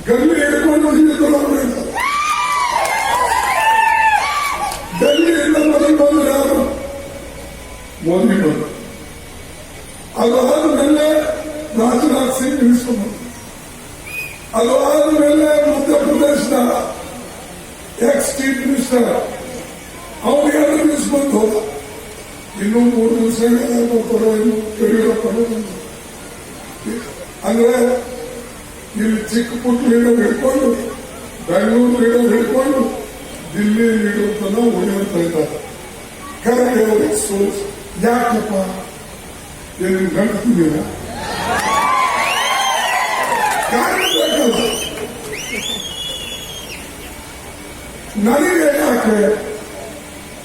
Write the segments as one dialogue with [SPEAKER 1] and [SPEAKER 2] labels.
[SPEAKER 1] ಗಲ್ಲಿ ಹಿಡ್ಕೊಂಡು ಹಿಡಿದುಕೊಳ್ಳಬೇಕು. ಡೆಲ್ಲಿಯಿಂದ ಮೊದಲು ಬಂದು ಯಾರು? ಮೋದಿ ಬಂದರು. ಅದಾದ ಮೇಲೆ ರಾಜನಾಥ್ ಸಿಂಗ್ ಇಳಿಸ್ಕೊಂಡು, ಅದಾದ ಮೇಲೆ ಮಧ್ಯಪ್ರದೇಶದ ಎಕ್ಸ್ ಚೀಫ್ ಮಿನಿಸ್ಟರ್ ಅವರಿಗೆ ಇಳಿಸ್ಕೊಂಡು ಹೋದ. ಇನ್ನೂ 3 ದಿವಸ ಯಡಿಯೂರಪ್ಪ. ಅಂದ್ರೆ ಇಲ್ಲಿ ಚಿಕ್ಕ ಪುಟ್ಟ ಲೀಡರ್ ಹಿಡ್ಕೊಂಡು, ಬೆಂಗಳೂರು ಲೀಡರ್ ಹಿಡ್ಕೊಂಡು, ದಿಲ್ಲಿ ಲೀಡರ್ ತನ ಉಳಿಯುತ್ತಾ ಇದ್ದಾರೆ. ಕರೆಗೆ ಅವರಿಗೆ ಸೋಚ್ ಯಾಕಪ್ಪ ಏನು ಗಂಟಿದ್ದೀರ? ಕಾರಣ ಬೇಕಲ್ಲ. ನನಗೆ ಯಾಕೆ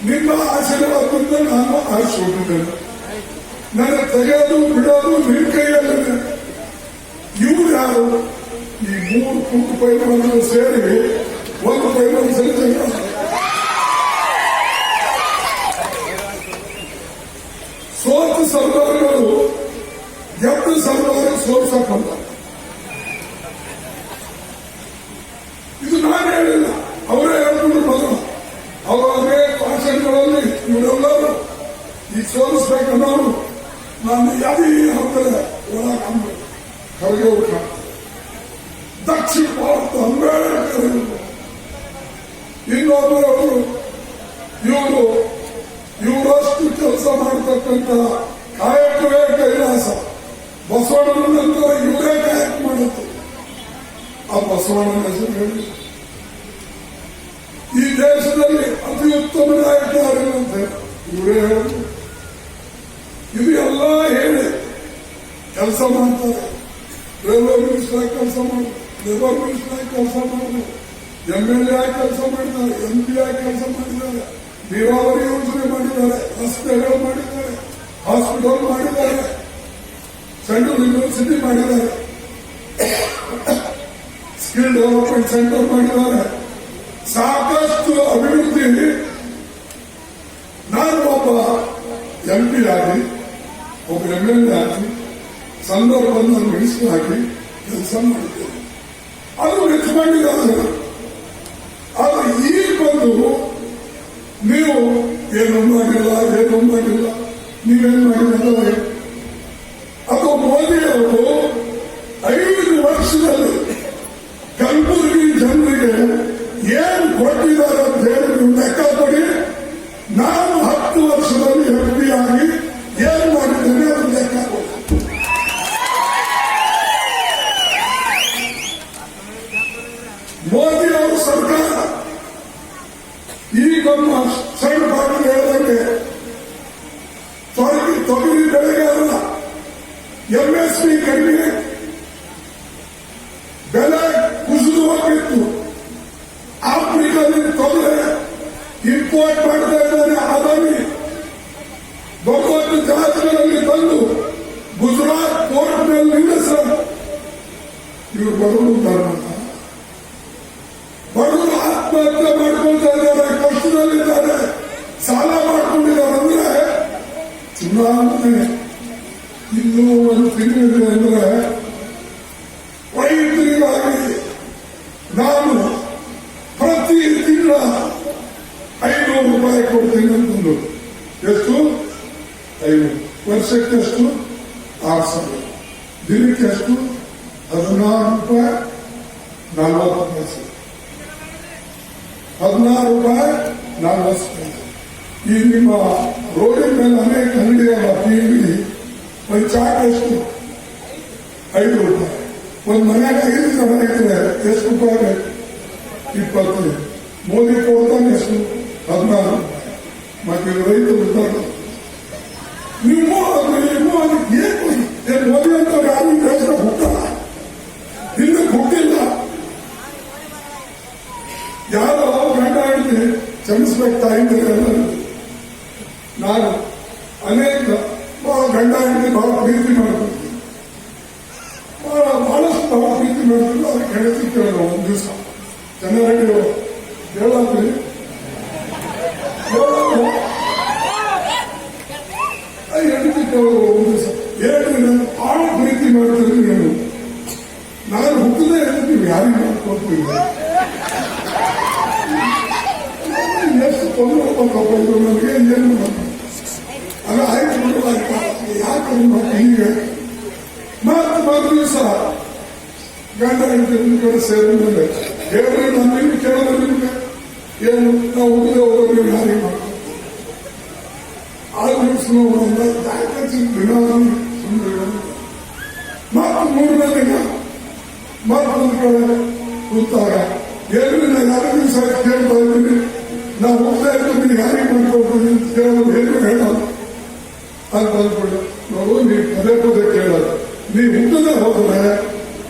[SPEAKER 1] ನಿಮ್ಮ ಆಶೀರ್ವಾದದಿಂದ ನಾನು ಆರಿಸಿಕೊಂಡಿದ್ದೇನೆ. ನನ್ನ ತೆಗೆಯೋದು ಬಿಡೋದು ನಿಮ್ಮ ಕೈಯಲ್ಲಿದೆ. ಇವರು ಯಾರು? ಈ 3 ಪುಟ್ಟ ಪೈಲವನ್ನು ಸೇರಿ ಒಂದು ಪೈಲನ್ನು ಸರಿತ ಸೋತ ಸರ್ದಾರಗಳು ಗೆದ್ದ ಸರ್ದಾರ ಸೋಲ್ಸಕ್ಕಲ್ಲ. ಇದು ನಾನು ಹೇಳಿಲ್ಲ, ಅವರೇ ಹೇಳ್ಕೊಂಡು ಬಂದರು. ಅವರೇ ಭಾಷಣಗಳಲ್ಲಿ ಇವರೆಲ್ಲರೂ ಈಗ ಸೋಲಿಸ್ಬೇಕನ್ನೋರು ನಾನು ಯಾವ್ದು ಹಾಕ್ತಾರೆ ಒಳಗೆ ಹೊರಗೆ ಉಂಟ. ದಕ್ಷಿಣ ಭಾರತ ಅಂಬೇಡ್ಕರ್ ಇನ್ನೊಬ್ಬರವರು ಇವರಷ್ಟು ಕೆಲಸ ಮಾಡತಕ್ಕಂಥ ಕಾಯಕವೇ ಕೈಲಾಸ. ಬಸವಣ್ಣನ ನಂತರ ಇವರೇ ಕಾಯಕ ಮಾಡುತ್ತೆ. ಆ ಬಸವಣ್ಣನ ಹೆಸರು ಹೇಳಿ ಈ ದೇಶದಲ್ಲಿ ಅತಿ ಉತ್ತಮ ನಾಯಕ ಯಾರಿಲ್ಲ ಅಂತ ಇವರೇ ಹೇಳುದು. ಇದು ಎಲ್ಲ ಹೇಳಿ ಕೆಲಸ ಮಾಡ್ತಾರೆ. ರೈಲ್ವೆ ಮಿನಿಸ್ಟರ್ ಕೆಲಸ ಮಾಡುದು, ಲೇಬರ್ ಮಿನಿಸ್ಟರ್ ಕೆಲಸ ಮಾಡುದು, MLA ಕೆಲಸ ಮಾಡಿದ್ದಾರೆ, MP ಕೆಲಸ ಮಾಡಿದ್ದಾರೆ, ನೀರಾವರಿ ಯೋಜನೆ ಮಾಡಿದ್ದಾರೆ, ರಸ್ತೆಗಳು ಮಾಡಿದ್ದಾರೆ, ಹಾಸ್ಪಿಟಲ್ ಮಾಡಿದ್ದಾರೆ, ಸೆಂಟ್ರಲ್ ಯೂನಿವರ್ಸಿಟಿ ಮಾಡಿದ್ದಾರೆ, ಸ್ಕಿಲ್ ಡೆವಲಪ್ಮೆಂಟ್ ಸೆಂಟರ್ ಮಾಡಿದ್ದಾರೆ. ಸಾಕಷ್ಟು ಅಭಿವೃದ್ಧಿ. ನಾನು ಒಬ್ಬ MP ಆಗಿ, ಒಬ್ಬ MLA ಆಗಿ, ಸಂದರ್ಭವನ್ನು ಮಿನಿಸ್ಟರ್ ಆಗಿ ಕೆಲಸ ಮಾಡಿದ್ದೇನೆ. ಅದು ಮೆಚ್ಚಿಕೊಂಡಿದ್ದಾರೆ. ಆದ್ರೆ ಈಗ ಬಂದು ನೀವು ಏನು ಮಾಡಿಲ್ಲ, ನೀವೇನು ಮಾಡಿಲ್ಲ. ಅದು ಮೋದಿಯವರು 5 ವರ್ಷದಲ್ಲಿ ಕಲಬುರಗಿ ಜನರಿಗೆ ಏನು ಕೊಟ್ಟಿದ್ದಾರೆ ಅಂತ ಹೇಳಿ ನೀವು ಲೆಕ್ಕ ಕೊಡಿ. ನಾನು 10 ವರ್ಷದಲ್ಲಿ MP ಆಗಿ ಏನು ಮಾಡಿದ್ದೇನೆ ಅದು ಲೆಕ್ಕ ಕೊಡಿ. ಮೋದಿ ಅವರ ಸರ್ಕಾರ ಈಗ ಸಣ್ಣ ಪಾಟೀಲ್ ಹೇಳಿದಂಗೆ ತೊಗರಿ ಬೆಳೆಗೆ ಅಲ್ಲ, MSP ಕಡಿಮೆ ಬೆಲೆ ಕುಸಿದು ಹೋಗಿತ್ತು. ಆಫ್ರಿಕಾದಿಂದ ತೊಗರೆ ಇಂಪೋರ್ಟ್ ಮಾಡ್ತಾ ಇದ್ದಾರೆ. ಅದಾನಿ ದೊಡ್ಡ ದೊಡ್ಡ ಜಹಾಜಗಳಲ್ಲಿ ತಂದು ಗುಜರಾತ್ ಪೋರ್ಟ್ ಮೇಲೆ ನಿಲ್ಲಿಸ ಇವರು ಬಡವರು ಆತ್ಮಹತ್ಯೆ ಮಾಡ್ಕೊಳ್ತಾ ಇದ್ದಾರೆ, ಕಷ್ಟದಲ್ಲಿದ್ದಾರೆ, ಸಾಲ ಮಾಡ್ಕೊಂಡಿದ್ದಾರೆ. ಅಂದ್ರೆ ಚುನಾವಣೆ ಇನ್ನೂ ಒಂದು ತಿಂಗಳಿದೆ ಅಂದ್ರೆ ರೈತರಿಗಾಗಿ ನಾನು ಪ್ರತಿ ತಿಂಗಳ 500 ರೂಪಾಯಿ ಕೊಡ್ತೀನಿ ಅಂತಂದು. ಎಷ್ಟು? 500. ವರ್ಷಕ್ಕೆ ಎಷ್ಟು? 6,000. ದಿನಕ್ಕೆ ಎಷ್ಟು? 16 ರೂಪಾಯಿ 40 ಪೈಸೆ. 16 ರೂಪಾಯಿ 40 ಪೈಸೆ. ಈ ನಿಮ್ಮ ರೋಡಿನ ಮೇಲೆ ಅನೇಕ ಅಂಗಡಿಗಳ PB ಒಂದು ಚಾಟ್ ಎಷ್ಟು? 5 ರೂಪಾಯಿ. ಒಂದು ಮನೆಗೆ 5 ಜನ ಇದ್ರೆ ಎಷ್ಟು ರೂಪಾಯಿ ಬೇಕು? 20. ಮೋದಿ ಕೊಡ್ತಾನೆ ಎಷ್ಟು? 16 ರೂಪಾಯಿ. ಮತ್ತೆ ರೈತರು ಇರ್ತಾರೆ. ನೀವು ಅದಕ್ಕೆ ಏನು ಮೋದಿ ಅಂತ ಯಾರು ದೇಶದ ಹುಟ್ಟಲ್ಲ, ಹಿಂದಕ್ಕೆ ಹುಟ್ಟಿಲ್ಲ. ಯಾರೋ ಗಂಡ ಹೆಂಡತಿ ಕ್ಷಮಿಸ್ಬೇಕು ತಾಯಿದ್ದಾರೆ. ನಾನು ಅನೇಕ ಗಂಡ ಹೆಂಡತಿ ಬಹಳ ಪ್ರೀತಿ ಮಾಡ್ಕೊಳ್ತೀನಿ, ಬಹಳಷ್ಟು ಬಹಳ ಪ್ರೀತಿ ಮಾಡ್ಕೊಂಡು ಅದಕ್ಕೆ ಹೆಂಡತಿ ಕೇಳೋಣ. ಒಂದು ದಿವಸ ಜನರಿಗೆ ಹೇಳತ್ರಿ ಹೆಂಡತಿ ಕೇಳೋದು. ಒಂದು ದಿವಸ ಹೇಳ್ರಿ, ನಾನು ಬಹಳ ಪ್ರೀತಿ ಮಾಡ್ತೀನಿ. ನಾನು ಹುಟ್ಟದೇ ಹೆಂಡತಿ ನೀವು ಯಾರಿಗೆ ಮಾಡ್ಕೊಡ್ತೀವಿ? ಎಷ್ಟು ತೊಂದರೆ ಬಂದಪ್ಪ ಇದು ನನಗೆ ಏನು ಅಲ್ಲ ಆಯ್ತು ಬಿಡುವಾಯ್ತಾ ಯಾಕೆ ಈಗ ಮತ್ತೆ ದಿವಸ ಗಂಡ ಹೆಂಡತಿ ಕಡೆ ಸೇರಿದ ಮೇಲೆ ಹೇಳ್ರಿ ನಾನು ನಿಮ್ಗೆ ಕೇಳೋದು ನಿಮ್ಗೆ ಏನು ನಾವು ಹುಡುಗ ಹೋಗೋದು ನೀವು ಯಾರಿಗೆ ಮಾಡ್ಕೊಡ್ತೀವಿ? ಆರು ದಿವಸ ಮತ್ತು ಮೂರನೇ ದಿನ ಮತ್ತೊಂದು ಕಡೆ ಕೂತಾಗ ಎಲ್ರಿ ನಾನು 2 ದಿವಸ ಕೇಳ್ತಾ ಇದ್ದೀನಿ, ನಾವು ಹೋಗ್ತಾ ಇರ್ತೀನಿ ಯಾರಿಗೆ ಮಾಡ್ಕೊಡ್ತೀನಿ ಅಂತ ಕೇಳೋದು ಏನು ಹೇಳೋದು ಅಂತ ಅಂದ್ಬಿಟ್ಟು ನೋಡು ನೀವು ಪದೇ ಪದೇ ಕೇಳೋದು. ನೀವು ಹುಟ್ಟದೇ ಹೋದ್ರೆ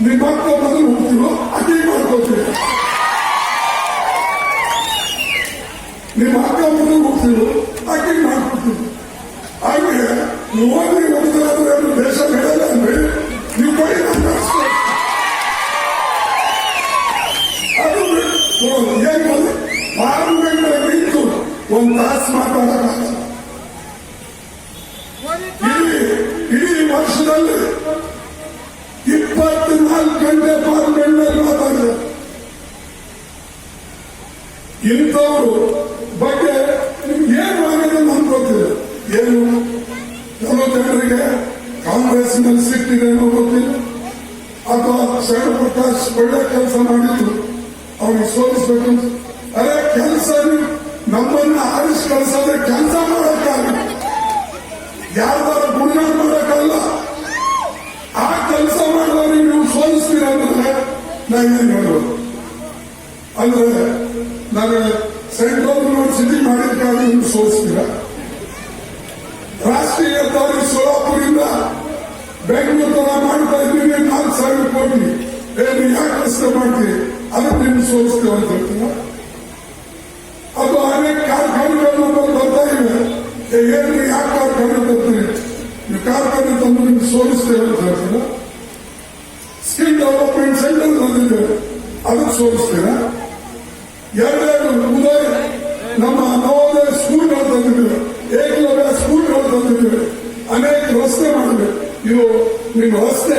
[SPEAKER 1] ನಿಮ್ಮ ಅಕ್ಕ ಮೊದಲು ಹುಡ್ತೀವೋ ಅಕ್ಕಿ ಮಾಡ್ಕೊತೀವಿ, ನಿಮ್ಮ ಅಕ್ಕ ಮೊದಲು ಹುಡ್ತೀವೋ ಅಕ್ಕಿ ಮಾಡ್ಕೊಡ್ತೀವಿ. ಹಾಗೆ ಓದಿ ಹೋಗ್ತಾರಾದ್ರೆ ದೇಶ ಹೇಳಲ್ಲ ಅಂದ್ರೆ ನೀವು ಬರೀ ಅದು ಏನ್ ಬಂದು ಪಾರ್ಲಿಮೆಂಟ್ ನಿಂತು 1 ತಾಸು ಮಾತಾಡೋಕ್ಕಾಗಲ್ಲ. ಇಡೀ ವರ್ಷದಲ್ಲಿ 24 ಗಂಟೆ ಪಾರ್ಲಿಮೆಂಟ್ ನಲ್ಲಿ ಮಾತಾಡಿದೆ. ಇಂಥವ್ರು ಬಗ್ಗೆ ನಿಮ್ಗೆ ಏನು ಆಗಿದೆ ಅಂತ ಗೊತ್ತಿಲ್ಲ. ಏನು ಕೆಲವು ಜನರಿಗೆ ಕಾಂಗ್ರೆಸ್ನಲ್ಲಿ ಸಿಟ್ಟಿದೇನೋ ಗೊತ್ತಿಲ್ಲ, ಅಥವಾ ಶರಣ ಪ್ರಕಾಶ್ ಒಳ್ಳೆ ಕೆಲಸ ಮಾಡಿದ್ರು ಅವ್ರಿಗೆ ಸೋಲಿಸ್ಬೇಕು. ಅದೇ ಕೆಲಸ ನಮ್ಮನ್ನ ಆರಿಸಿ ಕಳಿಸೋದ್ರೆ ಕೆಲಸ ಮಾಡೋಕ್ಕಾಗಲ್ಲ, ಯಾರ್ದಾರ ಗುಣ ಮಾಡೋಕ್ಕಲ್ಲ. ಆ ಕೆಲಸ ಮಾಡೋರಿಗೆ ನೀವು ಸೋಲಿಸ್ತೀರ ಅಂದ್ರೆ ನಾನೇನು ಹೇಳೋದು ಅಂದ್ರೆ ನಾನು ಸೆಂಟ್ರಲ್ ಯೂನಿವರ್ಸಿಟಿ ಮಾಡಿದ್ಕಾಗಿ ನೀವು ಸೋಲಿಸ್ತೀರ. ರಾಷ್ಟ್ರೀಯ ಹೆದ್ದಾರಿ ಸೋಲಾಪುರಿಂದ ಬೆಂಗಳೂರು ತರ ಮಾಡ್ತಾ ಇದ್ದೀನಿ 4,000 ಕೋಟಿ ಏನು ಯಾಕೆ ರಸ್ತೆ ಮಾಡ್ತೀವಿ ಅದಕ್ಕೆ ನಿಮ್ಗೆ ಸೋಲಿಸ್ತೇವೆ ಅಂತ ಹೇಳ್ತೀರ. ಅದು ಅನೇಕ ಕಾರ್ಖಾನೆಗಳು ಬರ್ತಾ ಇವೆ, ಏನು ಯಾಕೆ ಕಾರ್ಖಾನೆ ಬರ್ತೀವಿ, ನೀವು ಕಾರ್ಖಾನೆ ತಂದು ನಿಮ್ಗೆ ಸೋಲಿಸ್ತೇವೆ ಅಂತ ಹೇಳ್ತೀರ. ಸ್ಕಿಲ್ ಡೆವಲಪ್ಮೆಂಟ್ ಸೆಂಟರ್ ತಂದಿದ್ದೇವೆ ಅದಕ್ಕೆ ಸೋಲಿಸ್ತೀರ. ಎರಡೇನು ಉದಯ ನಮ್ಮ ನವೋದಯ ಸ್ಕೂಲ್ಗಳು ತಂದಿದ್ದೇವೆ, ಏಕಲವ್ಯ ಸ್ಕೂಲ್ಗಳು ತಂದಿದ್ದೇವೆ, ಅನೇಕ ರಸ್ತೆ ಮಾಡಿದ್ದೇವೆ. ಇದು ನಿಮ್ಮ ರಸ್ತೆ